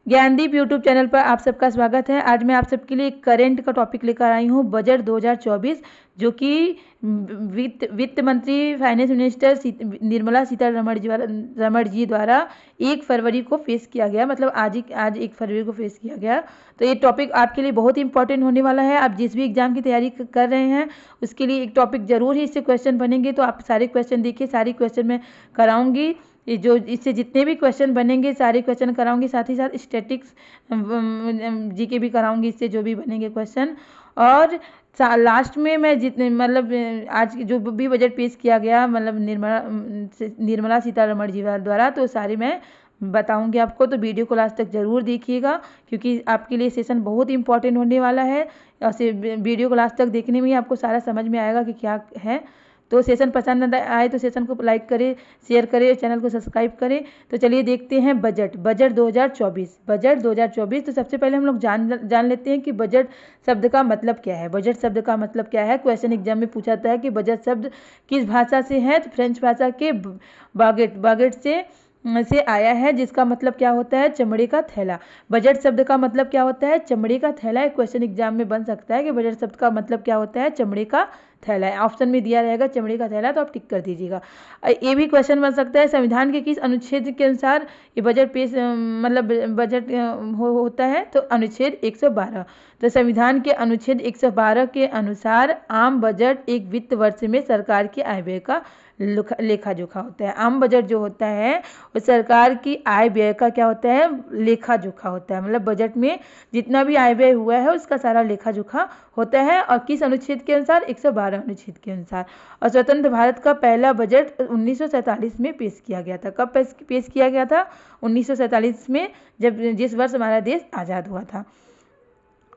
Gyandeep YouTube channel पर आप सबका स्वागत है। आज मैं आप सबके लिए एक करंट का टॉपिक लेकर आई हूँ, बजट 2024, जो कि वित्त मंत्री फाइनेंस मिनिस्टर निर्मला सीतारमण जी द्वारा 1 फरवरी को पेश किया गया। मतलब आज 1 फरवरी को पेश किया गया। तो ये टॉपिक आपके लिए बहुत इंपॉर्टेंट होने वाला है। आप जिस भी एग्जाम की तैयारी कर रहे हैं उसके लिए एक टॉपिक जरूर ही इससे क्वेश्चन बनेंगे। तो आप सारे क्वेश्चन देखिए, सारी क्वेश्चन मैं कराऊंगी। ये जो इससे जितने भी क्वेश्चन बनेंगे सारे क्वेश्चन कराऊंगी, साथ ही साथ स्टैटिक्स जीके भी कराऊंगी, इससे जो भी बनेंगे क्वेश्चन। और लास्ट में मैं जितने मतलब आज जो भी बजट पेश किया गया मतलब निर्मला सीतारमण जी द्वारा, तो सारे मैं बताऊंगी आपको। तो वीडियो को लास्ट तक जरूर देखिएगा, क्योंकि आपके लिए सेशन बहुत इंपॉर्टेंट होने वाला है। और वीडियो को लास्ट तक देखने में ही आपको सारा समझ में आएगा कि क्या है। तो सेशन पसंद आए तो सेशन को लाइक करें, शेयर करें, चैनल को सब्सक्राइब करें। तो चलिए देखते हैं बजट 2024। तो सबसे पहले हम लोग जान लेते हैं कि बजट शब्द का मतलब क्या है। बजट शब्द का मतलब क्या है, क्वेश्चन एग्जाम में पूछा था कि बजट शब्द किस भाषा से है। तो फ्रेंच भाषा के बागेट से आया है, जिसका मतलब क्या होता है, चमड़े का थैला। बजट शब्द का मतलब क्या होता है, चमड़े का थैला। एक क्वेश्चन एग्जाम में बन सकता है कि बजट शब्द का मतलब क्या होता है, चमड़े का थैला है। ऑप्शन में दिया रहेगा चमड़े का थैला, तो आप टिक कर दीजिएगा। ये भी क्वेश्चन बन सकता है, संविधान के किस अनुच्छेद के अनुसार ये बजट पेश मतलब बजट होता है। तो अनुच्छेद 112। तो संविधान के अनुच्छेद 112 के अनुसार आम बजट एक वित्त वर्ष में सरकार की आय व्यय का लेखा जोखा होता है। आम बजट जो होता है वो सरकार की आय व्यय का क्या होता है, लेखा जोखा होता है। मतलब बजट में जितना भी आय व्यय हुआ है उसका सारा लेखा जोखा होता है। और किस अनुच्छेद के अनुसार, 112 अनुच्छेद के अनुसार। और स्वतंत्र भारत का पहला बजट 1947 में पेश किया गया था। कब पेश किया गया था, 1947 में, जब जिस वर्ष हमारा देश आज़ाद हुआ था।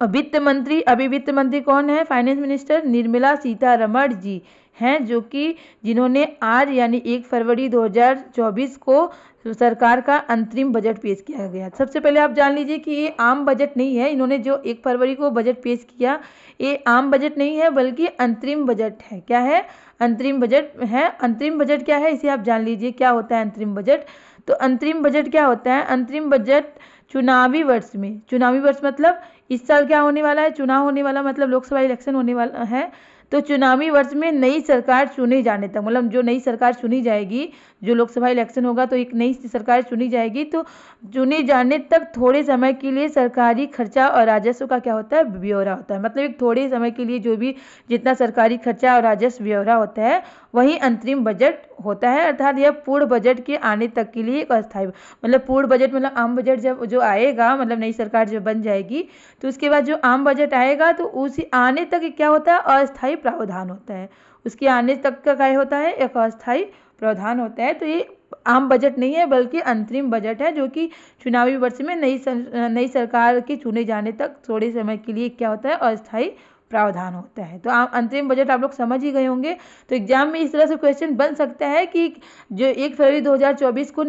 वित्त मंत्री कौन है, फाइनेंस मिनिस्टर निर्मला सीतारमण जी हैं, जो कि जिन्होंने आज यानी 1 फरवरी 2024 को सरकार का अंतरिम बजट पेश किया गया। सबसे पहले आप जान लीजिए कि ये आम बजट नहीं है। इन्होंने जो 1 फरवरी को बजट पेश किया, ये आम बजट नहीं है बल्कि अंतरिम बजट है। क्या है, अंतरिम बजट है। अंतरिम बजट क्या है, इसे आप जान लीजिए क्या होता है अंतरिम बजट। तो अंतरिम बजट क्या होता है, अंतरिम बजट चुनावी वर्ष में, चुनावी वर्ष मतलब इस साल क्या होने वाला है, चुनाव होने वाला, मतलब लोकसभा इलेक्शन होने वाला है। तो चुनावी वर्ष में नई सरकार चुने जाने तक, मतलब जो नई सरकार चुनी जाएगी, जो लोकसभा इलेक्शन होगा तो एक नई सरकार चुनी जाएगी, तो चुने जाने तक थोड़े समय के लिए सरकारी खर्चा और राजस्व का क्या होता है, ब्यौरा होता है। मतलब एक थोड़े समय के लिए जो भी जितना सरकारी खर्चा और राजस्व ब्यौरा होता है वही अंतरिम बजट होता है। अर्थात यह पूर्ण बजट के आने तक के लिए एक अस्थायी, मतलब पूर्ण बजट मतलब आम बजट जब जो आएगा, मतलब नई सरकार जब बन जाएगी तो उसके बाद जो आम बजट आएगा तो उसी आने तक क्या होता है, अस्थायी प्रावधान होता है। उसके आने तक का क्या होता है, एक अस्थायी प्रावधान होता है। तो ये आम बजट नहीं है बल्कि अंतरिम बजट है, जो कि चुनावी वर्ष में नई सरकार के चुने जाने तक थोड़े समय के लिए क्या होता है, अस्थायी प्रावधान होता है। तो अंतरिम बजट आप लोग समझ ही गए होंगे। तो एग्जाम में इस तरह से क्वेश्चन बन सकता है कि जो 1 फरवरी 2024 को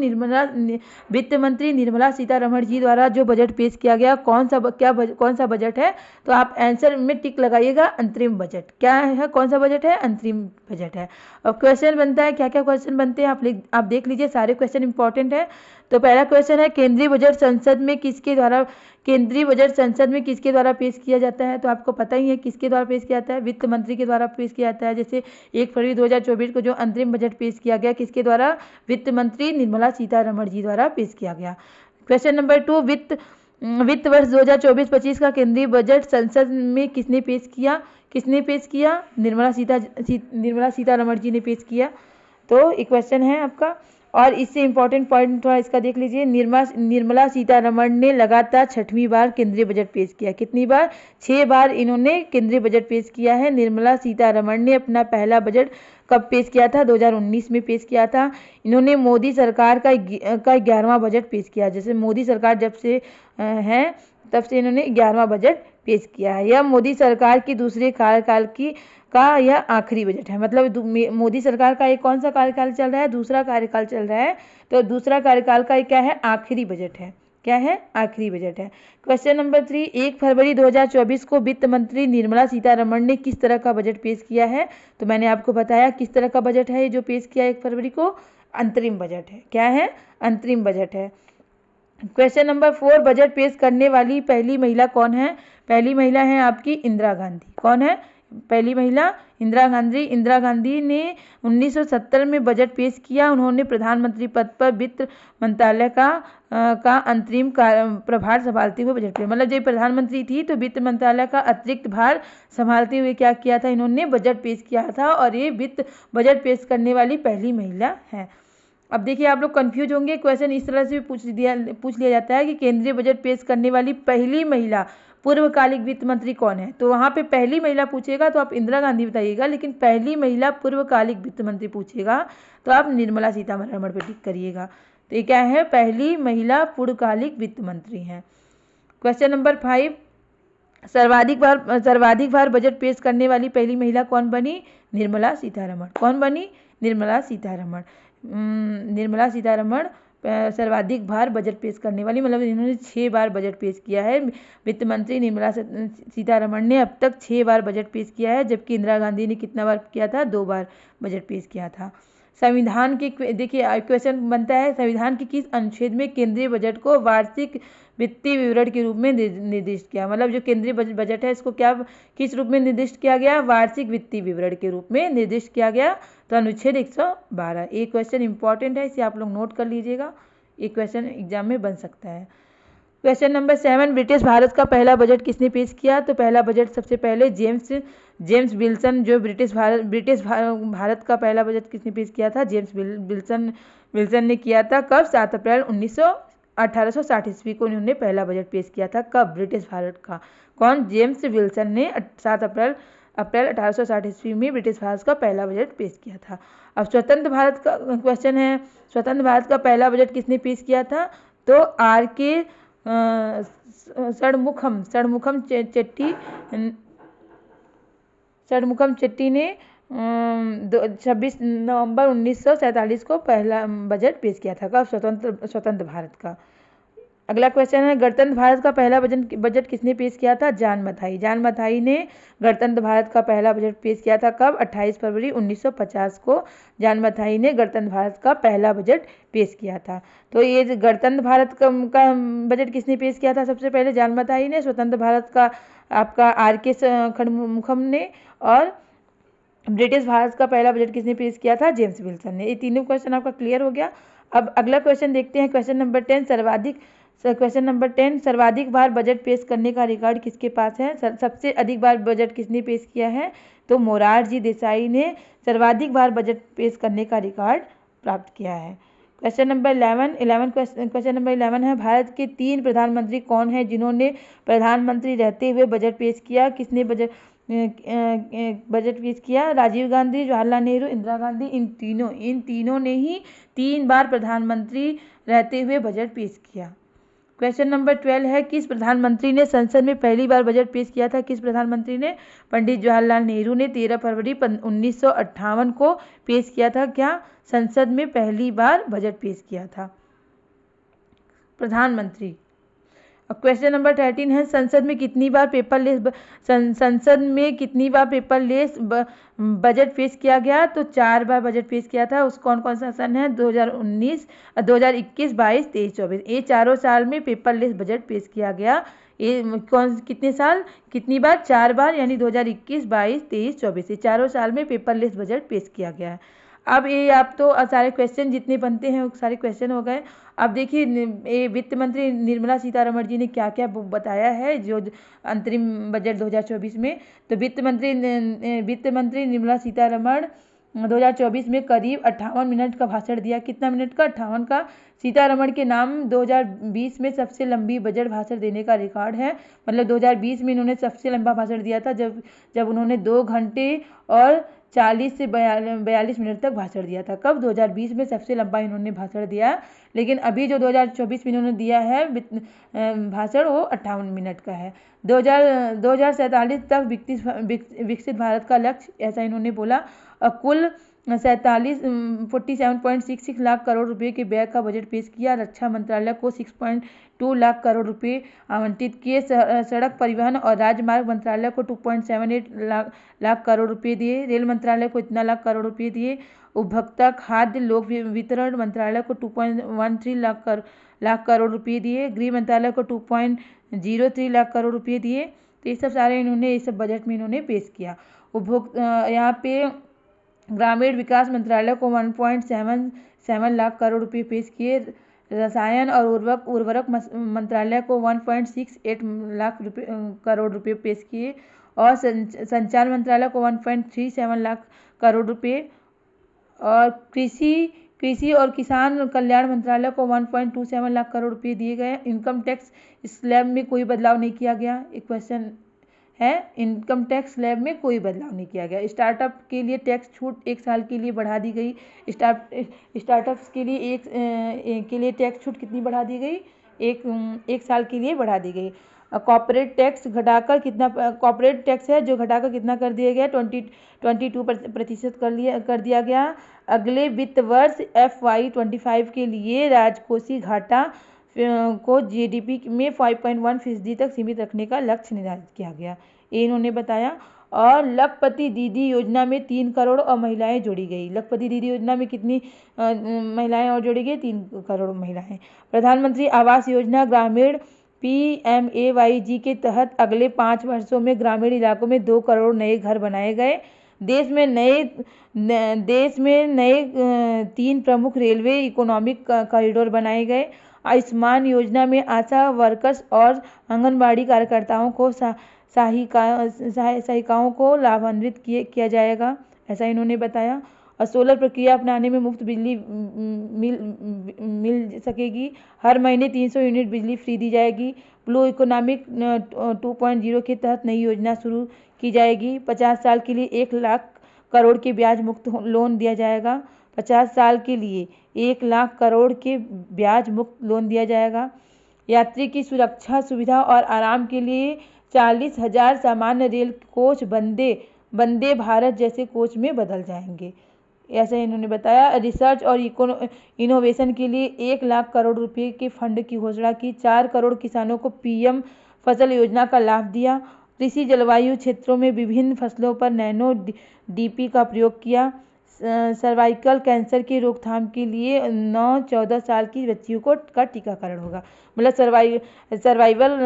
वित्त मंत्री निर्मला सीतारमण जी द्वारा जो बजट पेश किया गया, कौन सा बजट है। तो आप आंसर में टिक लगाइएगा, अंतरिम बजट। क्या है, कौन सा बजट है, अंतरिम बजट है। अब क्वेश्चन बनता है, क्या क्या क्वेश्चन बनते हैं आप देख लीजिए, सारे क्वेश्चन इंपॉर्टेंट है। तो पहला क्वेश्चन है, केंद्रीय बजट संसद में किसके द्वारा पेश किया जाता है। तो आपको पता ही है किसके द्वारा पेश किया जाता है, वित्त मंत्री के द्वारा पेश किया जाता है। जैसे 1 फरवरी 2024 को जो अंतरिम बजट पेश किया गया, किसके द्वारा, वित्त मंत्री निर्मला सीतारमण जी द्वारा पेश किया गया। क्वेश्चन नंबर 2, वित्त वर्ष 2024-25 का केंद्रीय बजट संसद में किसने पेश किया, निर्मला सीतारमण जी ने पेश किया। तो एक क्वेश्चन है आपका। और इससे इंपॉर्टेंट पॉइंट थोड़ा इसका देख लीजिए, निर्मला सीतारमण ने लगातार 6वीं बार केंद्रीय बजट पेश किया। कितनी बार, 6 बार इन्होंने केंद्रीय बजट पेश किया है। निर्मला सीतारमण ने अपना पहला बजट कब पेश किया था, 2019 में पेश किया था। इन्होंने मोदी सरकार का 11वां बजट पेश किया। जैसे मोदी सरकार जब से है तब से इन्होंने 11वां बजट पेश किया है। यह मोदी सरकार की दूसरे कार्यकाल का यह आखिरी बजट है। मतलब मोदी सरकार का एक कौन सा कार्यकाल चल रहा है, दूसरा कार्यकाल चल रहा है। तो दूसरा कार्यकाल का क्या है, आखिरी बजट है। क्या है, आखिरी बजट है। क्वेश्चन नंबर 3, 1 फरवरी 2024 को वित्त मंत्री निर्मला सीतारमण ने किस तरह का बजट पेश किया है। तो मैंने आपको बताया किस तरह का बजट है जो पेश किया 1 फरवरी को, अंतरिम बजट है। क्या है, अंतरिम बजट है। क्वेश्चन नंबर 4, बजट पेश करने वाली पहली महिला कौन है? पहली महिला है आपकी इंदिरा गांधी। कौन है पहली महिला? इंदिरा गांधी। इंदिरा गांधी ने 1970 में बजट पेश किया। उन्होंने प्रधानमंत्री पद पर वित्त मंत्रालय का अंतरिम प्रभार संभालते हुए बजट पेश, मतलब जब प्रधानमंत्री थी तो वित्त मंत्रालय का अतिरिक्त भार संभालते हुए क्या किया था? इन्होंने बजट पेश किया था और ये बजट पेश करने वाली पहली महिला है। अब देखिए आप लोग कंफ्यूज होंगे, क्वेश्चन इस तरह से भी पूछ लिया जाता है कि केंद्रीय बजट पेश करने वाली पहली महिला पूर्वकालिक वित्त मंत्री कौन है? तो वहाँ पे पहली महिला पूछेगा तो आप इंदिरा गांधी बताइएगा, लेकिन पहली महिला पूर्वकालिक वित्त मंत्री पूछेगा तो आप निर्मला सीतारमण पर टिक करिएगा। तो ये क्या है? पहली महिला पूर्वकालिक वित्त मंत्री हैं। क्वेश्चन नंबर 5, सर्वाधिक बार बजट पेश करने वाली पहली महिला कौन बनी? निर्मला सीतारमण। कौन बनी? निर्मला सीतारमण। निर्मला सीतारमण सर्वाधिक बार बजट पेश करने वाली, मतलब इन्होंने 6 बार बजट पेश किया है। वित्त मंत्री निर्मला सीतारमण ने अब तक 6 बार बजट पेश किया है, जबकि इंदिरा गांधी ने कितना बार किया था? 2 बार बजट पेश किया था। संविधान के, देखिए क्वेश्चन बनता है, संविधान के किस अनुच्छेद में केंद्रीय बजट को वार्षिक वित्तीय विवरण के रूप में निर्दिष्ट किया? मतलब जो केंद्रीय बजट है इसको क्या, किस रूप में निर्दिष्ट किया गया? वार्षिक वित्तीय विवरण के रूप में निर्दिष्ट किया गया। तो अनुच्छेद 112। ये क्वेश्चन इंपॉर्टेंट है, इसे आप लोग नोट कर लीजिएगा, ये क्वेश्चन एग्जाम में बन सकता है। क्वेश्चन नंबर 7, ब्रिटिश भारत का पहला बजट किसने पेश किया? तो पहला बजट सबसे पहले जेम्स विल्सन, जो ब्रिटिश भारत का पहला बजट किसने पेश किया था? जेम्स विल्सन ने किया था। कब? 7 अप्रैल 1860 ईस्वी को इन्होंने पहला बजट पेश किया था। कब? ब्रिटिश भारत का। कौन? जेम्स विल्सन ने 7 अप्रैल 1860 ईस्वी में ब्रिटिश भारत का पहला बजट पेश किया था। अब स्वतंत्र भारत का क्वेश्चन है, स्वतंत्र भारत का पहला बजट किसने पेश किया था? तो R.K. षणमुखम चेट्टी ने 26 नवंबर 1947 को पहला बजट पेश किया था। कब? स्वतंत्र भारत का। अगला क्वेश्चन है, गणतंत्र भारत का पहला बजट किसने पेश किया था? जॉन मथाई ने गणतंत्र भारत का पहला बजट पेश किया था। कब? 28 फरवरी 1950 को जॉन मथाई ने गणतंत्र भारत का पहला बजट पेश किया था। तो ये गणतंत्र भारत का बजट किसने पेश किया था? सबसे पहले जॉन मथाई ने। स्वतंत्र भारत का आपका R.K. षणमुखम ने। और ब्रिटिश भारत का पहला बजट किसने पेश किया था? जेम्स विल्सन ने। ये तीनों क्वेश्चन आपका क्लियर हो गया। अब अगला क्वेश्चन देखते हैं, क्वेश्चन नंबर 10, सर्वाधिक बार बजट पेश करने का रिकॉर्ड किसके पास है? सबसे अधिक बार बजट किसने पेश किया है? तो मोरारजी देसाई ने सर्वाधिक बार बजट पेश करने का रिकॉर्ड प्राप्त किया है। क्वेश्चन नंबर 11 है, भारत के 3 प्रधानमंत्री कौन हैं जिन्होंने प्रधानमंत्री रहते हुए बजट पेश किया? किसने बजट पेश किया? राजीव गांधी, जवाहरलाल नेहरू, इंदिरा गांधी। इन तीनों ने ही 3 बार प्रधानमंत्री रहते हुए बजट पेश किया। क्वेश्चन नंबर 12 है, किस प्रधानमंत्री ने संसद में पहली बार बजट पेश किया था? किस प्रधानमंत्री ने? पंडित जवाहरलाल नेहरू ने 13 फरवरी 1958 को पेश किया था। क्या? संसद में पहली बार बजट पेश किया था प्रधानमंत्री। क्वेश्चन नंबर 13 है, संसद में कितनी बार पेपरलेस बजट पेश किया गया? तो 4 बार बजट पेश किया था। उस कौन कौन सा सन है? 2019, 2021, 22, 23, 24। ये चारों साल में पेपरलेस बजट पेश किया गया। ये कितने साल, कितनी बार? 4 बार, यानी 2021, 22, 23, 24। ये चारों साल में पेपरलेस बजट पेश किया गया है। अब ये आप तो सारे क्वेश्चन जितने बनते हैं वो सारे क्वेश्चन हो गए। अब देखिए ये वित्त मंत्री निर्मला सीतारमण जी ने क्या क्या बताया है जो अंतरिम बजट 2024 में। तो वित्त मंत्री निर्मला सीतारमण 2024 में करीब 58 मिनट का भाषण दिया। कितना मिनट का? 58 का। सीतारमण के नाम 2020 में सबसे लंबी बजट भाषण देने का रिकॉर्ड है। मतलब 2020 में इन्होंने सबसे लंबा भाषण दिया था, जब उन्होंने 2 घंटे और 40 से 42 मिनट तक भाषण दिया था। कब? 2020 में सबसे लंबा इन्होंने भाषण दिया। लेकिन अभी जो 2024 में इन्होंने दिया है भाषण, वो 58 मिनट का है। 2047 तक विकसित भारत का लक्ष्य, ऐसा इन्होंने बोला। कुल 47.66 लाख करोड़ रुपए के व्यय का बजट पेश किया। रक्षा मंत्रालय को 6.2 लाख करोड़ रुपए आवंटित किए। सड़क परिवहन और राजमार्ग मंत्रालय को 2.78 लाख करोड़ रुपए दिए। रेल मंत्रालय को इतना लाख करोड़ रुपए दिए। उपभोक्ता खाद्य लोक वितरण मंत्रालय को 2.13 लाख करोड़ रुपए दिए। गृह मंत्रालय को 2.03 लाख करोड़ रुपए दिए। तो ये सब सारे इन्होंने इस बजट में इन्होंने पेश किया। यहाँ पे ग्रामीण विकास मंत्रालय को 1.77 लाख करोड़ रुपए पेश किए। रसायन और उर्वरक मंत्रालय को 1.68 लाख करोड़ रुपए पेश किए। और संचार मंत्रालय को 1.37 लाख करोड़ रुपए। और कृषि और किसान कल्याण मंत्रालय को 1.27 लाख करोड़ रुपए दिए गए। इनकम टैक्स स्लैब में कोई बदलाव नहीं किया गया। एक क्वेश्चन है, इनकम टैक्स स्लैब में कोई बदलाव नहीं किया गया। स्टार्टअप के लिए टैक्स छूट 1 साल के लिए बढ़ा दी गई। स्टार्टअप्स के लिए टैक्स छूट कितनी बढ़ा दी गई? एक साल के लिए बढ़ा दी गई। कॉर्पोरेट टैक्स घटाकर कितना, कॉर्पोरेट टैक्स है जो घटाकर कितना कर दिया गया? 22% कर दिया गया। अगले वित्त वर्ष FY25 के लिए राजकोषीय घाटा को GDP में 5.1% तक सीमित रखने का लक्ष्य निर्धारित किया गया, ये इन्होंने बताया। और लखपति दीदी योजना में 3 करोड़ और महिलाएं जोड़ी गई। लखपति दीदी योजना में कितनी महिलाएं और जोड़ी गई? 3 करोड़ महिलाएं। प्रधानमंत्री आवास योजना ग्रामीण PMAYG के तहत अगले 5 वर्षों में ग्रामीण इलाकों में 2 करोड़ नए घर बनाए गए। देश में नए 3 प्रमुख रेलवे इकोनॉमिक कॉरिडोर बनाए गए। आयुष्मान योजना में आशा वर्कर्स और आंगनबाड़ी कार्यकर्ताओं को सहायिकाओं को लाभान्वित किया जाएगा, ऐसा इन्होंने बताया। और सोलर प्रक्रिया अपनाने में मुफ्त बिजली मिल सकेगी। हर महीने 300 यूनिट बिजली फ्री दी जाएगी। ब्लू इकोनॉमिक 2.0 के तहत नई योजना शुरू की जाएगी। 50 साल के लिए 1 लाख करोड़ के ब्याज मुक्त लोन दिया जाएगा। 50 साल के लिए 1 लाख करोड़ के ब्याज मुक्त लोन दिया जाएगा। यात्री की सुरक्षा, सुविधा और आराम के लिए 40,000 सामान्य रेल कोच वंदे भारत जैसे कोच में बदल जाएंगे, ऐसा इन्होंने बताया। रिसर्च और इनोवेशन के लिए 1 लाख करोड़ रुपए के फंड की घोषणा की। 4 करोड़ किसानों को PM फसल योजना का लाभ दिया। कृषि जलवायु क्षेत्रों में विभिन्न फसलों पर नैनो DP का प्रयोग किया। सर्वाइकल कैंसर की रोकथाम के लिए 9-14 साल की बच्चियों का टीकाकरण होगा। मतलब सर्वाइकल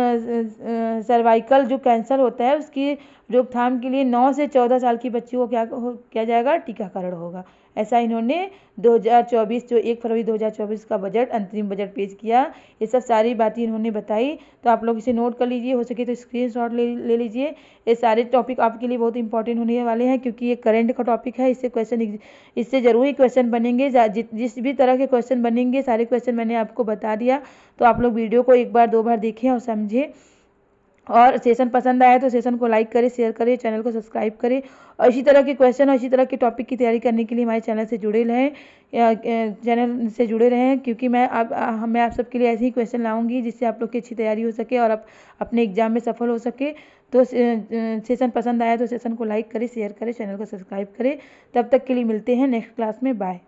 जो कैंसर होता है उसकी रोकथाम के लिए 9 से 14 साल की बच्चियों को क्या जाएगा? टीकाकरण होगा, ऐसा इन्होंने 2024 जो 1 फरवरी 2024 का बजट अंतरिम बजट पेश किया। ये सब सारी बातें इन्होंने बताई, तो आप लोग इसे नोट कर लीजिए, हो सके तो स्क्रीनशॉट ले लीजिए। ये सारे टॉपिक आपके लिए बहुत इंपॉर्टेंट होने वाले हैं, क्योंकि ये करंट का टॉपिक है। इससे जरूर ही क्वेश्चन बनेंगे। जिस भी तरह के क्वेश्चन बनेंगे सारे क्वेश्चन मैंने आपको बता दिया, तो आप लोग वीडियो को 1 बार 2 बार देखें और समझें। और सेशन पसंद आया तो सेशन को लाइक करें, शेयर करें, चैनल को सब्सक्राइब करें। और इसी तरह के क्वेश्चन और इसी तरह के टॉपिक की तैयारी करने के लिए हमारे चैनल से जुड़े रहें, क्योंकि मैं आप सबके लिए ऐसे ही क्वेश्चन लाऊंगी जिससे आप लोग की अच्छी तैयारी हो सके और आप अपने एग्जाम में सफल हो सके। तो सेशन पसंद आया तो सेशन को लाइक करें, शेयर करें, चैनल को सब्सक्राइब करें। तब तक के लिए मिलते हैं नेक्स्ट क्लास में। बाय।